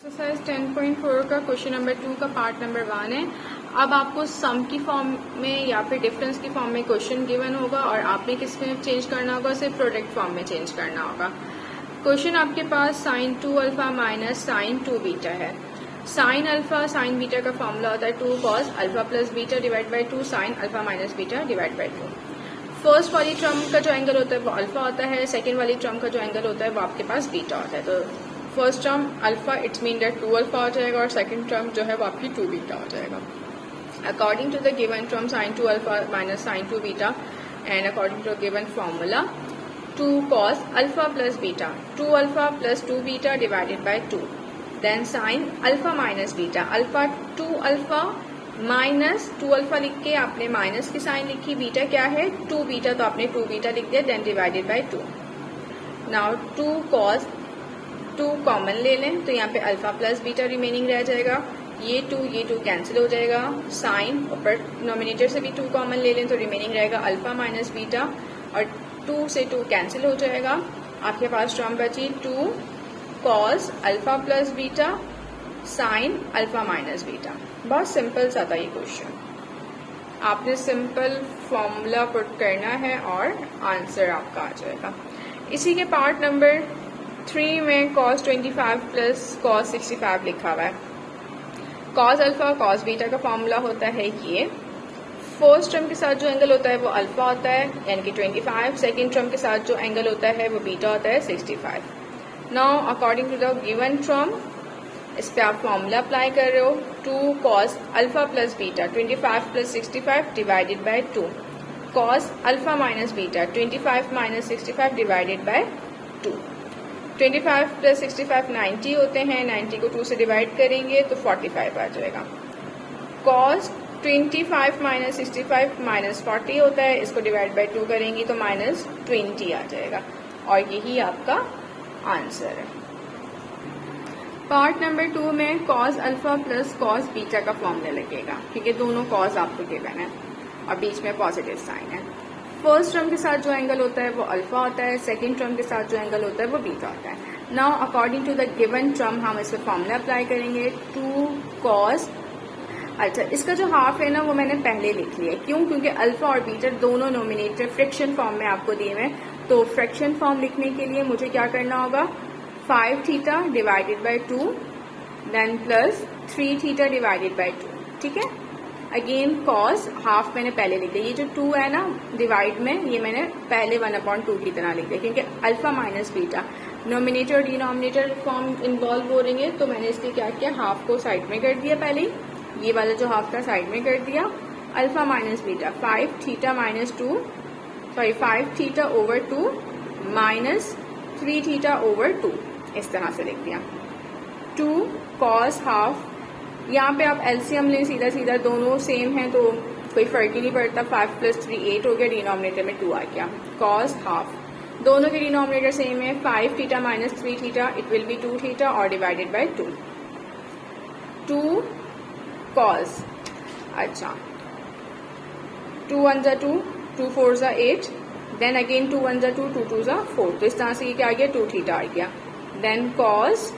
Exercise 10.4 का question number 2 का part number 1 है। अब आपको सम की फॉर्म में या फिर डिफरेंस की फॉर्म में क्वेश्चन गिवन होगा और आपने किस में चेंज करना होगा, सिर्फ प्रोडक्ट फॉर्म में चेंज करना होगा। क्वेश्चन आपके पास sine 2 alpha minus sine 2 beta है। साइन अल्फा साइन बीटा का फॉर्मूला होता है 2 cos alpha plus beta divide by 2 sine alpha minus beta divide by 2। First वाली टर्म का जो एंगल होता है वो अल्फा होता है, सेकेंड वाली टर्म का जो एंगल होता है वो आपके पास बीटा होता है। तो first term alpha it's mean that 2 alpha हो जाएगा और सेकंड टर्म जो है वो आपकी 2 बीटा हो जाएगा। According to the given term sine 2 alpha minus sine 2 beta and according to the given formula 2 cos alpha plus beta 2 alpha plus 2 beta divided by 2 then sine alpha minus beta alpha 2 alpha minus 2 alpha लिख के आपने minus की sign लिखी, beta क्या है 2 beta तो आपने 2 beta लिख दिया then divided by 2। Now 2 cos 2 common ले लें तो यहाँ पे अल्फा प्लस बीटा रिमेनिंग रह जाएगा, ये 2 कैंसिल हो जाएगा। साइन ऊपर नोमिनेटर से भी 2 कॉमन ले लें तो रिमेनिंग रहेगा अल्फा माइनस बीटा और 2 से 2 कैंसिल हो जाएगा। आपके पास टर्म बची 2 cos alpha plus beta sine alpha minus beta. बहुत सिंपल सा था ये क्वेश्चन, आपने सिंपल फॉर्मूला पुट करना है और आंसर आपका आ जाएगा। इसी के पार्ट नंबर 3 में cos 25 प्लस cos 65 लिखा हुआ है। cos अल्फा cos बीटा का फॉर्मूला होता है ये, फर्स्ट टर्म के साथ जो एंगल होता है वो अल्फा होता है यानी कि 25, सेकेंड टर्म के साथ जो एंगल होता है वो बीटा होता है 65। Now according to the given term इस पे आप फॉर्मूला अप्लाई कर रहे हो 2 cos alpha plus beta 25 plus 65 divided by 2 cos alpha minus beta 25 minus 65 divided by 2। 25 plus 65 90 होते हैं, 90 को 2 से डिवाइड करेंगे तो 45 आ जाएगा। cos 25 माइनस 65 माइनस 40 होता है, इसको डिवाइड बाय 2 करेंगे तो माइनस 20 आ जाएगा और यही आपका आंसर है। पार्ट नंबर 2 में cos alpha plus cos beta का फॉर्मूला लगेगा क्योंकि दोनों cos आपको गिवन है और बीच में पॉजिटिव साइन है। फर्स्ट टर्म के साथ जो एंगल होता है वो अल्फा होता है, सेकेंड टर्म के साथ जो एंगल होता है वो बीटा होता है। Now according to the given term हम इसमें फॉर्मूला अप्लाई करेंगे 2 cos। अच्छा, इसका जो हाफ है ना वो मैंने पहले लिख लिया, क्यों? क्योंकि अल्फा और बीटा दोनों नोमिनेटर फ्रैक्शन फॉर्म में आपको दिए हुए, तो फ्रैक्शन फॉर्म लिखने के लिए मुझे क्या करना होगा 5 theta divided by 2 then plus 3 theta divided by 2। ठीक है, अगेन cos हाफ मैंने पहले लिख दिया, ये जो 2 है ना डिवाइड में ये मैंने पहले 1/2 की तरह लिख दिया क्योंकि अल्फा माइनस बीटा नोमिनेटर और डिनोमिनेटर फॉर्म इन्वॉल्व हो रही है, तो मैंने इसलिए क्या किया हाफ को साइड में कर दिया, पहले ये वाला जो हाफ था साइड में कर दिया। Alpha minus beta 5 theta minus 2 5 theta over 2 minus 3 theta over 2 इस तरह से लिख दिया। 2 cos हाफ, यहाँ पे आप एलसीएम लें सीधा सीधा, दोनों सेम है तो कोई फर्क ही नहीं पड़ता, 5 प्लस 3 8 हो गया, डिनोमिनेटर में 2 आ गया। cos हाफ दोनों के डिनोमिनेटर सेम है, 5 theta minus 3 theta it will be 2 theta और डिवाइडेड बाय 2 2 cos। अच्छा 2 1 जा 2 2 4 जा 8 देन अगेन 2 1 जा 2 2 2 जा 4, तो इस तरह से ये क्या आ गया 2 थीटा आ गया। देन cos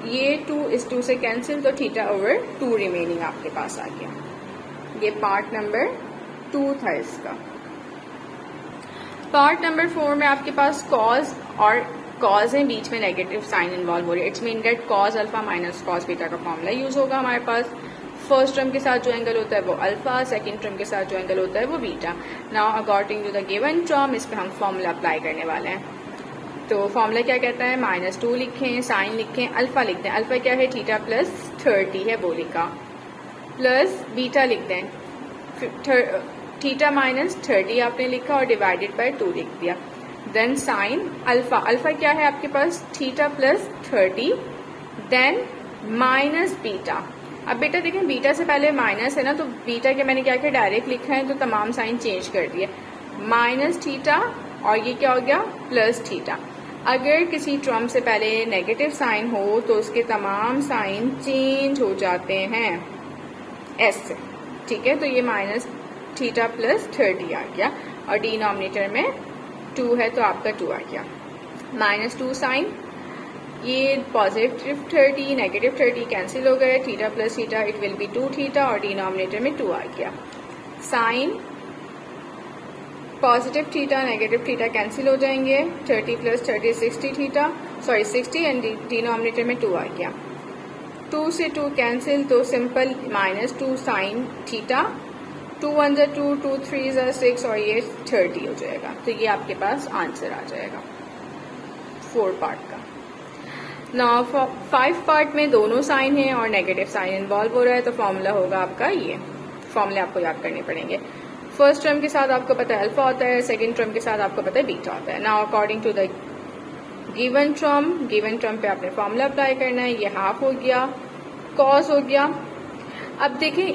ये 2 इस 2 से कैंसिल तो थीटा ओवर 2 रिमेनिंग आपके पास आ गया। ये पार्ट नंबर 2 था इसका। पार्ट नंबर 4 में आपके पास cos और cos है, बीच में नेगेटिव साइन इन्वॉल्व हो रही है, it's mean that cos alpha minus cos beta का फॉर्मूला यूज होगा हमारे पास। फर्स्ट टर्म के साथ जो एंगल होता है वो अल्फा, सेकेंड टर्म के साथ जो एंगल होता है वो beta. Now according to the given term इस पर हम फॉर्मूला अप्लाई करने वाले हैं। तो फॉर्मूला क्या कहता है -2 लिखें, साइन लिखें, अल्फा लिख दें, अल्फा क्या है थीटा प्लस 30 है वो लिखा, प्लस बीटा लिख दें थीटा माइनस 30 आपने लिखा और डिवाइडेड बाय 2 लिख दिया। देन साइन अल्फा, अल्फा क्या है आपके पास theta plus 30 then minus beta. अब बेटा देखें बीटा से पहले माइनस है ना, तो बीटा के मैंने क्या किया डायरेक्ट लिखा है तो तमाम साइन चेंज कर दिए, माइनस थीटा और ये क्या हो गया प्लस थीटा। अगर किसी टर्म से पहले नेगेटिव साइन हो तो उसके तमाम साइन चेंज हो जाते हैं एस से। ठीक है, तो ये माइनस थीटा प्लस 30 आ गया और डिनोमिनेटर में 2 है तो आपका 2 आ गया। -2 साइन ये पॉजिटिव 30 नेगेटिव 30 कैंसिल हो गए, theta plus theta it will be 2 theta और डिनोमिनेटर में 2 आ गया। Sine positive theta negative theta cancel हो जाएंगे, 30 प्लस 30 60 थीटा 60 एंड डिनोमिनेटर में 2 आ गया। 2 से 2 कैंसिल तो सिंपल -2 साइन थीटा, 2 1 जा 2 2 3 जा 6 और ये 30 हो जाएगा। तो ये आपके पास आंसर आ जाएगा 4 पार्ट का। ना 5 पार्ट में दोनों साइन है और नेगेटिव साइन इन्वॉल्व हो रहा है, तो फॉर्मूला होगा आपका ये। फॉर्मूले आपको याद करने पड़ेंगे। फर्स्ट टर्म के साथ आपको पता है अल्फा होता है, सेकंड टर्म के साथ आपको पता है बीटा होता है। Now according to the given term पे आपने फॉर्मूला अप्लाई करना है। ये हाफ हो गया, कॉस हो गया। अब देखें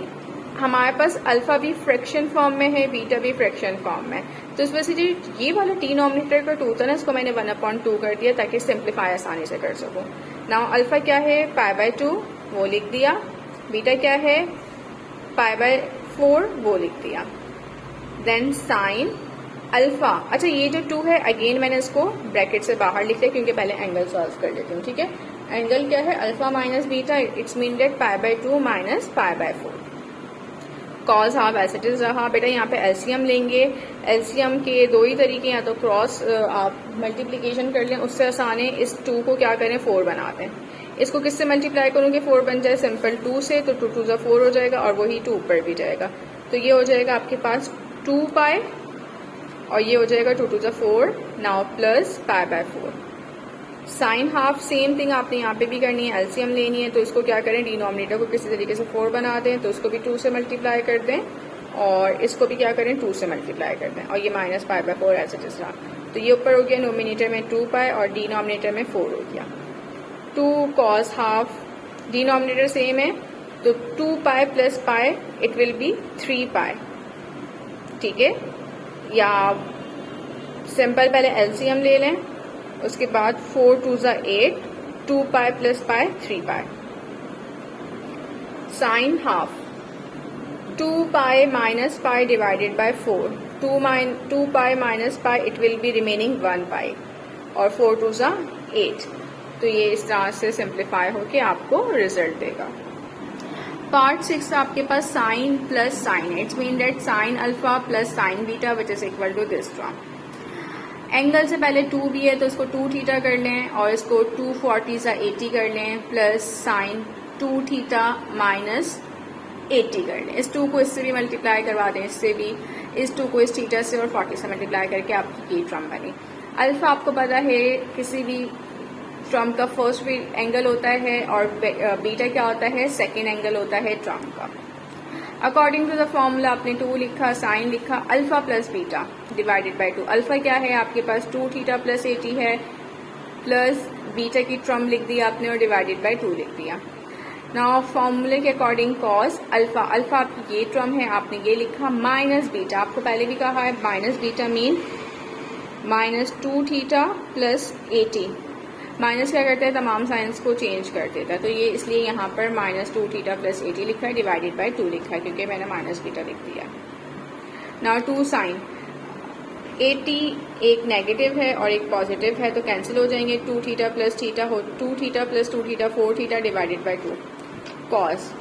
हमारे पास अल्फा भी फ्रैक्शन फॉर्म में है, बीटा भी फ्रैक्शन फॉर्म में, तो इस वजह से ये वाला डिनोमिनेटर का 2 था ना, इसको मैंने 1/2 कर दिया ताकि सिंप्लीफाई आसानी से कर सकूं। नाउ अल्फा क्या है π/2 वो लिख दिया, बीटा क्या है π/4 वो लिख दिया। देन साइन अल्फा, अच्छा ये जो 2 है अगेन मैंने इसको ब्रैकेट से बाहर लिख दिया क्योंकि पहले एंगल सॉल्व कर लेती हूँ, ठीक है। एंगल क्या है alpha minus beta, it's mean that π/2 minus π/4। Cos half as it is रहा। बेटा यहाँ पे एलसीएम लेंगे, एलसीएम के 2 ही तरीके, या तो क्रॉस आप मल्टीप्लीकेशन कर लें, उससे आसान है। इस 2 को क्या करें 4 बना दें। इसको किससे मल्टीप्लाई करूँगी 4 बन जाए, सिंपल 2 से, तो 2 2 जा 4 हो जाएगा और वही 2 ऊपर भी जाएगा, तो ये हो जाएगा आपके पास 2 पाई और ये हो जाएगा 2 2 जा 4 now plus π/4। Sine half same thing आपने यहाँ पे भी करनी है, एलसीएम लेनी है, तो इसको क्या करें डिनोमिनेटर को किसी तरीके से 4 बना दें, तो इसको भी 2 से मल्टीप्लाई कर दें और इसको भी क्या करें 2 से मल्टीप्लाई कर दें और ये माइनस π/4 एज इट इज रहा। तो ये ऊपर हो गया नोमिनेटर में 2 पाई और डिनोमिनेटर में 4 हो गया। 2 कॉस हाफ डिनोमिनेटर सेम है, तो 2 pi plus pi it will B 3 पाई, ठीक है। या सिंपल पहले एलसीएम ले लें, उसके बाद 4 2 जा 8, 2 pi plus pi 3 pi. Sine half 2 pi minus pi divided by 4, 2 pi minus pi it will be remaining 1 pi और 4 2 जा 8, तो ये इस तरह से सिंप्लीफाई होके आपको रिजल्ट देगा। पार्ट 6 आपके पास sine plus sine, it's mean that sine alpha plus sine beta which is equal to this term. Angle से पहले 2 भी है तो इसको 2 थीटा कर लें और इसको 240 सा 80 कर लें प्लस साइन 2 थीटा माइनस 80 कर लें। इस 2 को इससे भी मल्टीप्लाई करवा दें, इससे भी, इस 2 को इस थीटा से और 40 से मल्टीप्लाई करके आपकी ये टर्म बनी। अल्फा आपको पता है किसी भी टर्म का फर्स्ट एंगल होता है और बीटा क्या होता है सेकेंड एंगल होता है टर्म का। अकॉर्डिंग टू द फॉर्मूला आपने 2 लिखा, साइन लिखा, alpha plus beta divided by 2। Alpha क्या है आपके पास 2 थीटा प्लस 80 है, प्लस बीटा की टर्म लिख दिया आपने और डिवाइडेड बाय 2 लिख दिया। नाउ फॉर्मूले के अकॉर्डिंग कॉस अल्फा, अल्फा आपकी ये टर्म है, आपने ये लिखा, माइनस बीटा, आपको पहले भी कहा है minus beta mean minus 2 theta plus 80। Minus क्या करता है तमाम साइंस को चेंज कर देता है, तो ये इसलिए यहाँ पर माइनस 2 थीटा प्लस 80 लिखा है डिवाइडेड बाय 2 लिखा है क्योंकि मैंने माइनस बीटा लिख दिया। नाउ 2 साइन 80 एक नेगेटिव है और एक पॉजिटिव है तो कैंसिल हो जाएंगे, 2 थीटा प्लस थीटा हो 2 theta plus 2 theta 4 theta divided by 2। Cos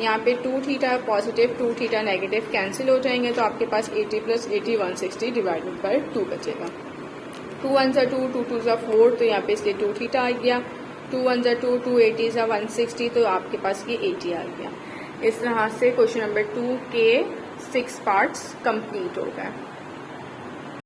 यहाँ पे 2 theta positive 2 theta negative cancel हो जाएंगे, तो आपके पास 80 प्लस 80 160 डिवाइडेड बाय 2 बचेगा। 2 1 जा 2, 2 2 जा 4, तो यहाँ पे इसलिए 2 थीटा आ गया। 2 1 जा 2, 2 80 जा 160, तो आपके पास ये 80 आ गया। इस तरह से क्वेश्चन नंबर 2 के 6 पार्ट्स कंप्लीट हो गए।